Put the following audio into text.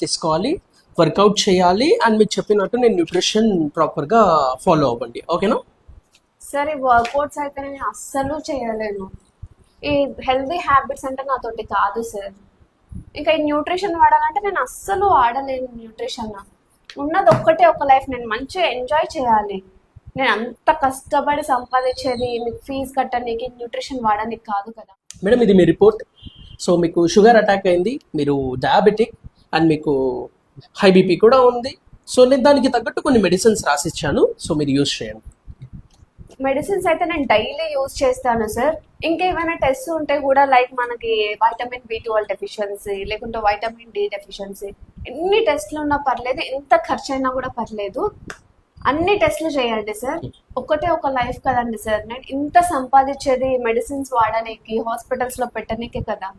తీసుకోవాలి, వర్కౌట్ చేయాలి, అండ్ మీకు చెప్పినట్టు నేను న్యూట్రిషన్ ప్రాపర్గా ఫాలో అవ్వండి. ఓకేనా? సరే, వర్కౌట్స్ అయితే నేను అస్సలు చేయలేను. ఈ హెల్దీ హ్యాబిట్స్ అంటే నాతోటి కాదు సార్. ఇంకా ఈ న్యూట్రిషన్ వాడాలంటే నేను అస్సలు వాడలేను. న్యూట్రిషన్ ఉన్నది ఒక్కటే ఒక లైఫ్, నేను మంచిగా ఎంజాయ్ చేయాలి. నేను అంత కష్టపడి సంపాదించేది మీకు ఫీజు కట్టడానికి, న్యూట్రిషన్ వాడడానికి కాదు కదా. మేడం, ఇది మీ రిపోర్ట్. సో మీకు షుగర్ అటాక్ అయింది, మీరు డయాబెటిక్, అండ్ మీకు హై బీపీ కూడా ఉంది. సో నేను దానికి తగ్గట్టు కొన్ని మెడిసిన్స్ రాసిచ్చాను, సో మీరు యూజ్ చేయండి. మెడిసిన్స్ అయితే నేను డైలీ యూజ్ చేస్తాను సార్. ఇంకేమైనా టెస్ట్ ఉంటే కూడా, లైక్ మనకి వైటమిన్ B12 డెఫిషియన్సీ, లేకుంటే వైటమిన్ D డెఫిషియన్సీ, ఎన్ని టెస్ట్లు ఉన్నా పర్లేదు, ఎంత ఖర్చు అయినా కూడా పర్లేదు, అన్ని టెస్ట్లు చేయండి సార్. ఒకటే ఒక లైఫ్ కదండి సార్. నేను ఇంత సంపాదించేది మెడిసిన్స్ వాడడానికి, హాస్పిటల్స్ లో పెట్టడానికే కదా.